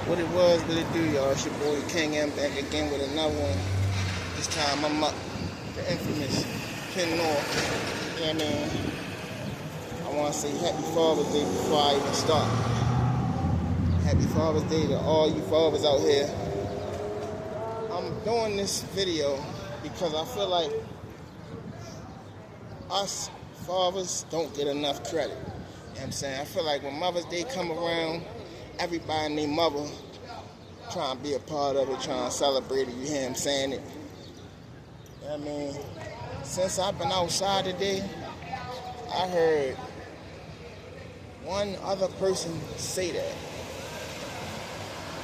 What it do, y'all? It's your boy King M back again with another one. This time I'm up the infamous Ken North. Yeah, man. I want to say Happy Father's Day before I even start. Happy Father's Day to all you fathers out here. I'm doing this video because I feel like us fathers don't get enough credit. You know what I'm saying? I feel like when Mother's Day come around, everybody and their mother trying to be a part of it, trying to celebrate it, you hear him saying it. I mean, since I've been outside today, I heard one other person say that.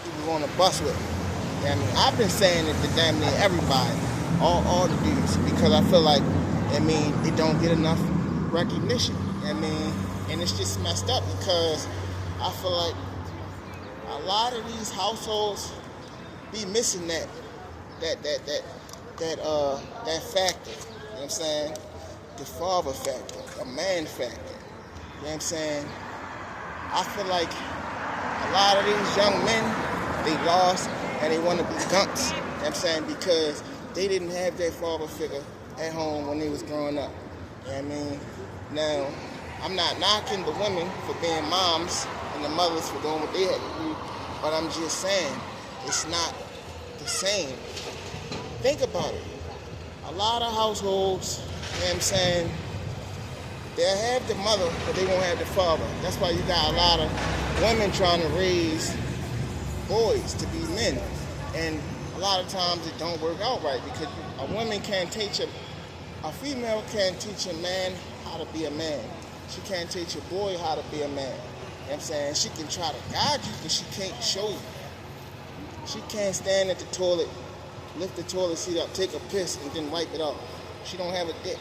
He was on a bus with me. I mean, I've been saying it to damn near everybody, all the dudes, because I feel like, they don't get enough recognition. And it's just messed up because I feel like a lot of these households be missing that factor. You know what I'm saying? The father factor, a man factor. You know what I'm saying? I feel like a lot of these young men, they lost and they want to be gunks. You know what I'm saying? Because they didn't have their father figure at home when they was growing up. You know what I mean? Now, I'm not knocking the women for being moms and the mothers for doing what they had to do, but I'm just saying, it's not the same. Think about it. A lot of households, you know what I'm saying, they'll have the mother, but they won't have the father. That's why you got a lot of women trying to raise boys to be men. And a lot of times it don't work out right because a woman can't teach a female can't teach a man how to be a man. She can't teach a boy how to be a man. You know what I'm saying? She can try to guide you, but she can't show you. She can't stand at the toilet, lift the toilet seat up, take a piss, and then wipe it off. She don't have a dick. You know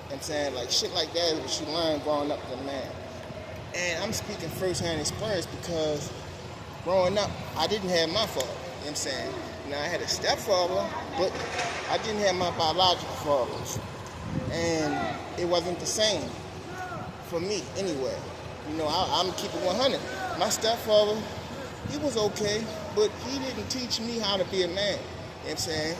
what I'm saying? Like, shit like that is what she learned growing up as a man. And I'm speaking first-hand experience because growing up, I didn't have my father. You know what I'm saying? Now, I had a stepfather, but I didn't have my biological fathers. And it wasn't the same for me anyway. You know, I'm keeping 100. My stepfather, he was okay, but he didn't teach me how to be a man. You know what I'm saying?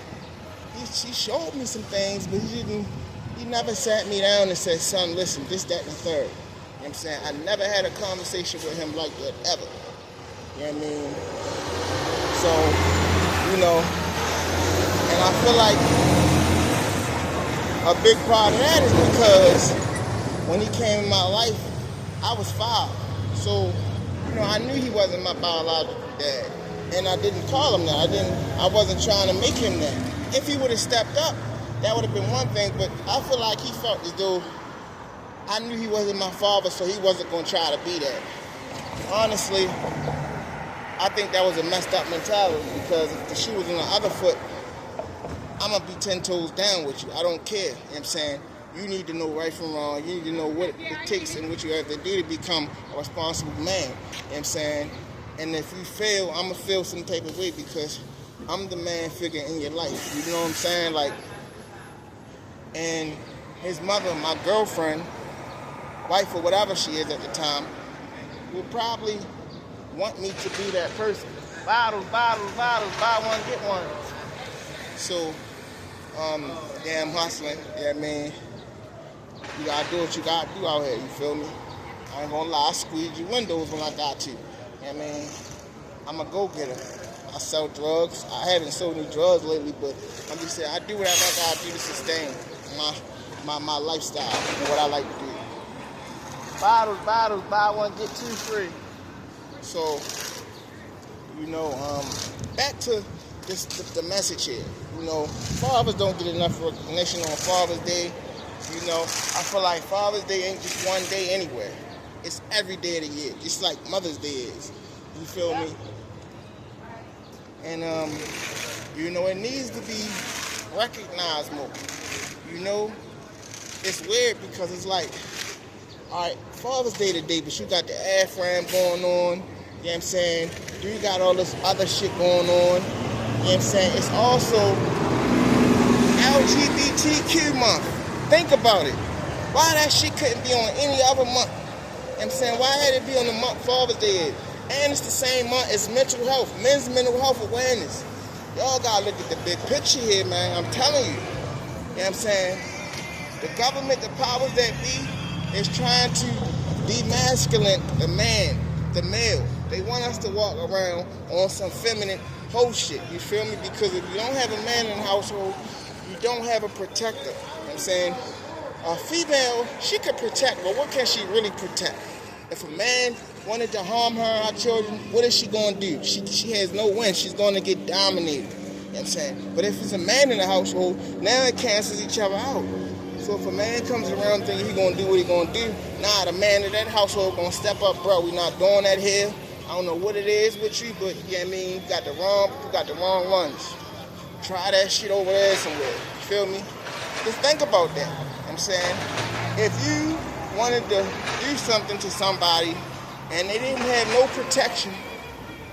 He showed me some things, but he never sat me down and said, son, listen, this, that, and the third. You know what I'm saying? I never had a conversation with him like that, ever. You know what I mean? So, you know, and I feel like a big part of that is because when he came in my life, I was 5. So, you know, I knew he wasn't my biological dad. And I didn't call him that. I wasn't trying to make him that. If he would have stepped up, that would have been one thing, but I feel like he felt as though I knew he wasn't my father, so he wasn't going to try to be that. Honestly, I think that was a messed up mentality because if the shoe was on the other foot, I'm going to be 10 toes down with you. I don't care. You know what I'm saying? You need to know right from wrong. You need to know what it takes and what you have to do to become a responsible man. You know what I'm saying? And if you fail, I'm going to feel some type of way because I'm the man figure in your life. You know what I'm saying? Like, and his mother, my girlfriend, wife or whatever she is at the time, will probably want me to be that person. Bottles, buy one, get one. So, yeah, I'm hustling. Yeah, you gotta do what you gotta do out here, you feel me? I ain't gonna lie, I squeeze your windows when I got to. Yeah, I'm a go-getter. I sell drugs. I haven't sold any drugs lately, but I'm just saying I do whatever I gotta do to sustain my lifestyle and what I like to do. Bottles, buy one, get 2 free. So, you know, back to the message here. You know, fathers don't get enough recognition on Father's Day. You know, I feel like Father's Day ain't just one day anywhere. It's every day of the year, just like Mother's Day is. You feel me? And, you know, it needs to be recognized more. You know, it's weird because it's like, all right, Father's Day today, but you got the AFRAM going on. You know what I'm saying? You got all this other shit going on. You know what I'm saying? It's also LGBTQ month. Think about it. Why that shit couldn't be on any other month? You know what I'm saying? Why had it be on the month Father's Day? And it's the same month as mental health, men's mental health awareness. Y'all gotta look at the big picture here, man. I'm telling you. You know what I'm saying? The government, the powers that be, is trying to demasculate the man, the male. They want us to walk around on some feminine hoe shit. You feel me? Because if you don't have a man in the household, you don't have a protector. You know what I'm saying? A female, she could protect, but what can she really protect? If a man wanted to harm her, our children, what is she going to do? She has no win. She's going to get dominated. You know what I'm saying? But if it's a man in the household, now it cancels each other out. So if a man comes around thinking he's going to do what he's going to do, nah, the man in that household going to step up, bro. We're not doing that here. I don't know what it is with you, but you know what I mean? You got the wrong ones. Try that shit over there somewhere. You feel me? Just think about that. You know what I'm saying? If you wanted to do something to somebody and they didn't have no protection,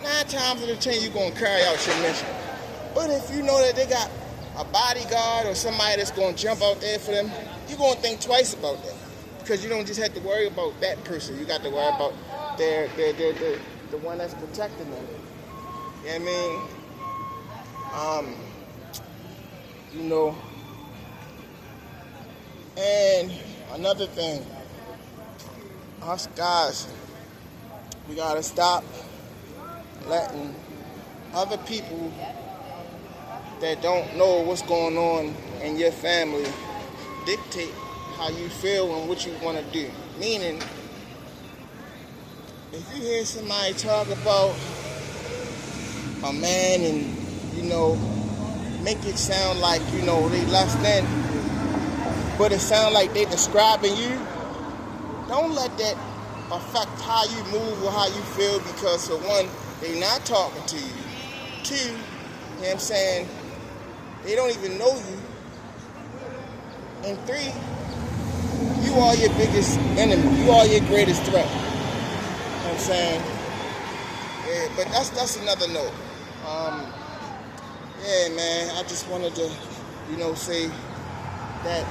9 times out of 10 you're going to carry out your mission. But if you know that they got a bodyguard or somebody that's going to jump out there for them, you're going to think twice about that. Because you don't just have to worry about that person. You got to worry about the one that's protecting them. You know what I mean? You know, and another thing, us guys, we gotta stop letting other people that don't know what's going on in your family dictate how you feel and what you want to do. Meaning, if you hear somebody talk about a man and, you know, make it sound like, you know, they less than, but it sound like they describing you, don't let that affect how you move or how you feel, because for one, they not talking to you. 2, you know what I'm saying, they don't even know you. And 3, you are your biggest enemy. You are your greatest threat. You know what I'm saying? Yeah, but that's another note. Yeah, man, I just wanted to, you know, say that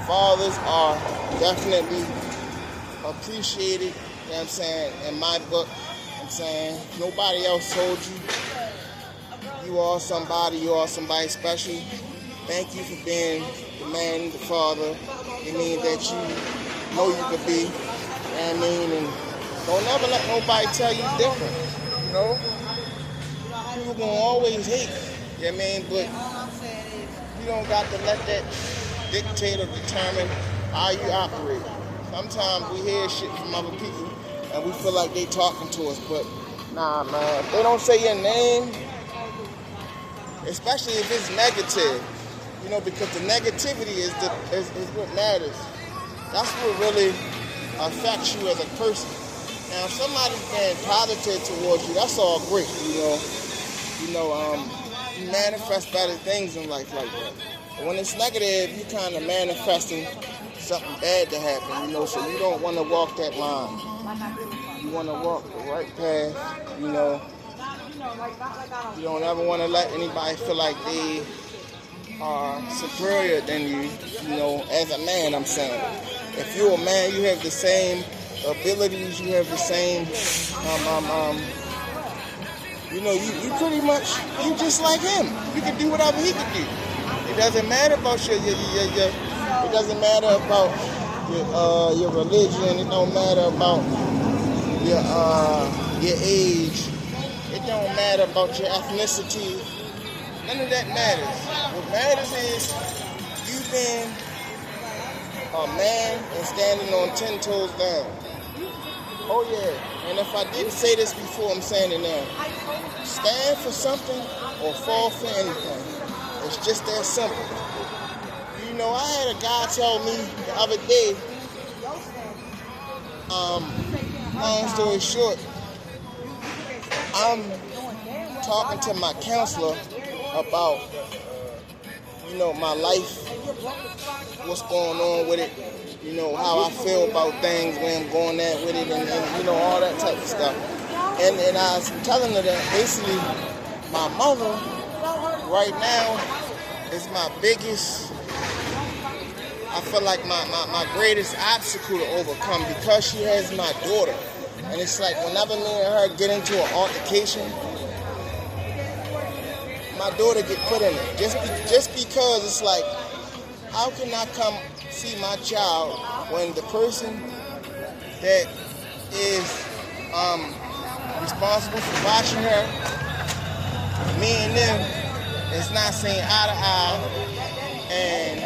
fathers are definitely appreciated, you know what I'm saying, in my book. You know what I'm saying, nobody else told you. You are somebody special. Thank you for being the man, the father. It means that you know you could be, you know what I mean, and don't never let nobody tell you different, you know? People gonna always hate, you know what I mean, but you don't got to let that dictate or determine how you operate. Sometimes we hear shit from other people and we feel like they talking to us, but nah, man, if they don't say your name, especially if it's negative, you know, because the negativity is what matters. That's what really affects you as a person. Now, if somebody's being positive towards you, that's all great, you know. You manifest better things in life like that. But when it's negative, you kind of manifesting something bad to happen, you know, so you don't want to walk that line. You want to walk the right path, you know. You don't ever want to let anybody feel like they are superior than you, you know, as a man, I'm saying. If you're a man, you have the same abilities, you have the same, you know, you pretty much, you just like him. You can do whatever he can do. It doesn't matter about it doesn't matter about your religion. It don't matter about your age. It don't matter about your ethnicity. None of that matters. What matters is you being a man and standing on 10 toes down. Oh yeah, and if I didn't say this before, I'm saying it now. Stand for something or fall for anything. It's just that simple. You know, I had a guy tell me the other day, long story short, I'm talking to my counselor about, you know, my life, what's going on with it, you know, how I feel about things, where I'm going at with it, and you know, all that type of stuff. And I was telling her that basically my mother right now is my biggest, I feel like my greatest obstacle to overcome, because she has my daughter. And it's like whenever me and her get into an altercation, my daughter get put in it. Just because it's like, how can I come see my child when the person that is responsible for watching her, me and them, is not seeing eye to eye, and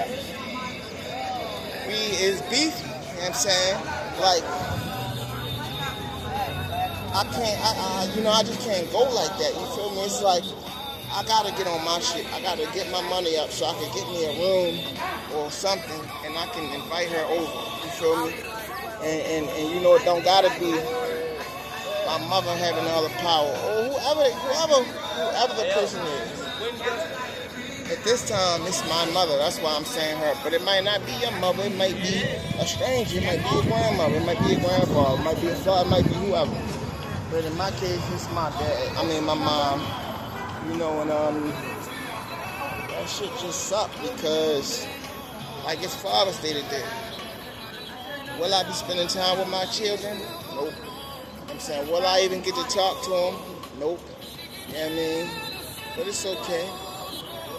we is beefy, you know what I'm saying? Like, I just can't go like that, you feel me? It's like, I gotta get on my shit. I gotta get my money up so I can get me a room or something, and I can invite her over, you feel me? And you know, it don't gotta be my mother having all the power, or whoever the person is. At this time, it's my mother. That's why I'm saying her. But it might not be your mother. It might be a stranger. It might be your grandmother. It might be your grandfather. It might be a father. It might be whoever. But in my case, it's my dad. I mean, my mom. You know, and that shit just sucked because, like, it's Father's Day today. Will I be spending time with my children? Nope. I'm saying, will I even get to talk to them? Nope. You know what I mean? But it's okay.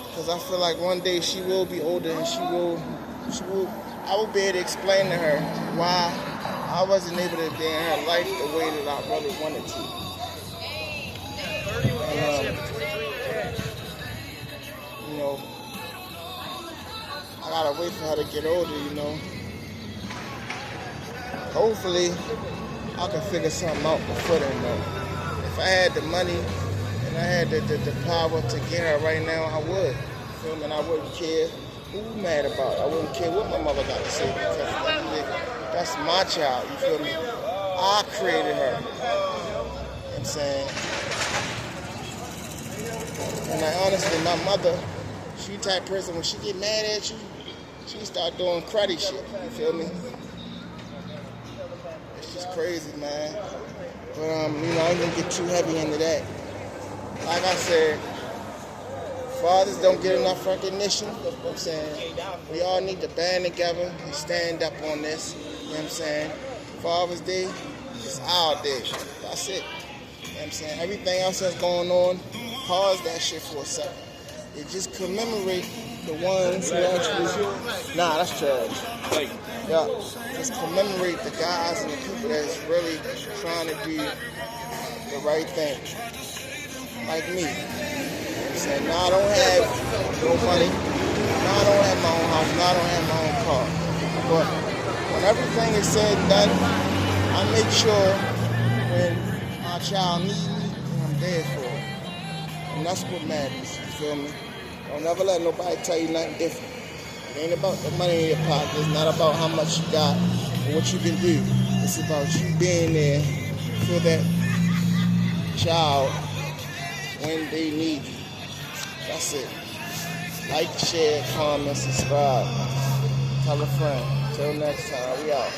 Because I feel like one day she will be older and I will be able to explain to her why I wasn't able to be in her life the way that I really wanted to. You know, I gotta wait for her to get older, you know. Hopefully, I can figure something out before then, though. If I had the money and I had the power to get her right now, I would. You feel me? And I wouldn't care who mad about it. I wouldn't care what my mother got to say because that's my child, you feel me? I created her. You know what I'm saying? And honestly, my mother, she type person, when she get mad at you, she start doing cruddy shit, you feel me? It's just crazy, man. But, you know, I ain't gonna get too heavy into that. Like I said, fathers don't get enough recognition. You know what I'm saying? We all need to band together and stand up on this. You know what I'm saying? Father's Day is our day. That's it. You know what I'm saying? Everything else that's going on, pause that shit for a second. It just commemorate the ones who actually... Nah, that's trash. Yeah, just commemorate the guys and the people that's really trying to do the right thing. Like me. You know what I'm saying? Now I don't have no money. Now I don't have my own house. Now I don't have my own car. But when everything is said and done, I make sure when my child needs me, I'm there for it. And that's what matters. You feel me? Don't ever let nobody tell you nothing different. It ain't about the money in your pocket. It's not about how much you got or what you can do. It's about you being there for that child when they need you. That's it. Like, share, comment, subscribe. Tell a friend. Till next time, we out.